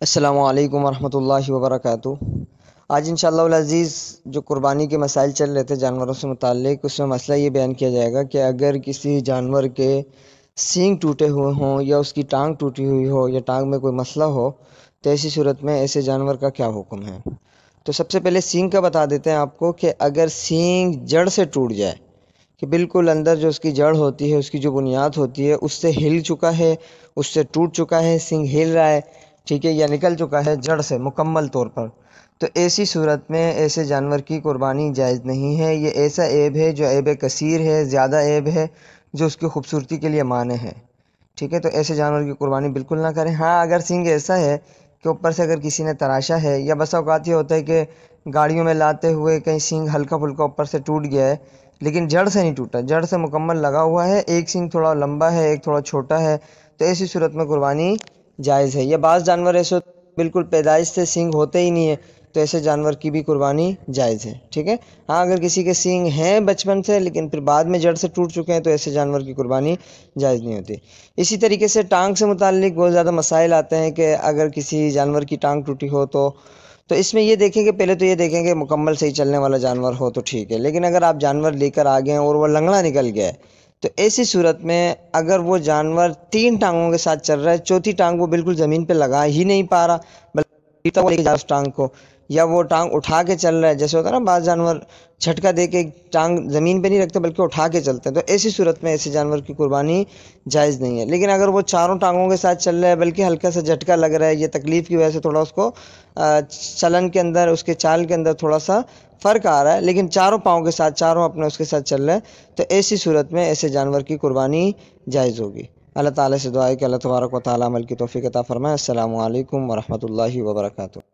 السلام علیکم ورحمۃ اللہ وبرکاتہ۔ آج انشاءاللہ العزیز جو قربانی کے مسائل چل رہے تھے جانوروں سے متعلق، اس میں مسئلہ یہ بیان کیا جائے گا کہ اگر کسی جانور کے سینگ ٹوٹے ہوئے ہوں یا اس کی ٹانگ ٹوٹی ہوئی ہو یا ٹانگ میں کوئی مسئلہ ہو تو ایسی صورت میں ایسے جانور کا کیا حکم ہے۔ تو سب سے پہلے سینگ کا بتا دیتے ہیں آپ کو کہ اگر سینگ جڑ سے ٹوٹ جائے کہ بالکل اندر جو اس کی جڑ ہوتی ہے، اس کی جو بنیاد ہوتی ہے، اس سے ہل چکا ہے، اس سے ٹوٹ چکا ہے، سینگ ہل رہا ہے، ٹھیک ہے، یا نکل چکا ہے جڑ سے مکمل طور پر، تو ایسی صورت میں ایسے جانور کی قربانی جائز نہیں ہے۔ یہ ایسا عیب ہے جو عیب کثیر ہے، زیادہ عیب ہے جو اس کی خوبصورتی کے لیے مانع ہے، ٹھیک ہے۔ تو ایسے جانور کی قربانی بالکل نہ کریں۔ ہاں اگر سینگ ایسا ہے کہ اوپر سے اگر کسی نے تراشا ہے، یا بسا اوقات یہ ہوتا ہے کہ گاڑیوں میں لاتے ہوئے کہیں سینگ ہلکا پھلکا اوپر سے ٹوٹ گیا ہے لیکن جڑ سے نہیں ٹوٹا، جڑ سے مکمل لگا ہوا ہے، ایک سینگ تھوڑا لمبا ہے ایک تھوڑا چھوٹا ہے، تو ایسی صورت میں قربانی جائز ہے۔ یا بعض جانور ایسے بالکل پیدائش سے سینگ ہوتے ہی نہیں ہے تو ایسے جانور کی بھی قربانی جائز ہے، ٹھیک ہے۔ ہاں اگر کسی کے سینگ ہیں بچپن سے لیکن پھر بعد میں جڑ سے ٹوٹ چکے ہیں تو ایسے جانور کی قربانی جائز نہیں ہوتی۔ اسی طریقے سے ٹانگ سے متعلق بہت زیادہ مسائل آتے ہیں کہ اگر کسی جانور کی ٹانگ ٹوٹی ہو تو اس میں یہ دیکھیں کہ پہلے تو یہ دیکھیں کہ مکمل صحیح چلنے والا جانور ہو تو ٹھیک ہے، لیکن اگر آپ جانور لے کر آ گئے ہیں اور وہ لنگڑا نکل گیا ہے تو ایسی صورت میں اگر وہ جانور 3 ٹانگوں کے ساتھ چل رہا ہے، چوتھی ٹانگ وہ بالکل زمین پہ لگا ہی نہیں پا رہا بلکہ وہ لے کے جا اس ٹانگ کو، یا وہ ٹانگ اٹھا کے چل رہا ہے، جیسے ہوتا ہے نا بعض جانور جھٹکا دے کے ٹانگ زمین پہ نہیں رکھتے بلکہ اٹھا کے چلتے ہیں، تو ایسی صورت میں ایسے جانور کی قربانی جائز نہیں ہے۔ لیکن اگر وہ چاروں ٹانگوں کے ساتھ چل رہا ہے بلکہ ہلکا سا جھٹکا لگ رہا ہے، یہ تکلیف کی وجہ سے تھوڑا اس کو چلن کے اندر، اس کے چال کے اندر تھوڑا سا فرق آ رہا ہے، لیکن چاروں پاؤں کے ساتھ، چاروں اپنے اس کے ساتھ چل رہا ہے، تو ایسی صورت میں ایسے جانور کی قربانی جائز ہوگی۔ اللہ تعالیٰ سے دعا ہے کہ اللہ تبارک و تعالیٰ عمل کی توفیق عطا فرمائے۔ السلام علیکم ورحمۃ اللہ وبرکاتہ۔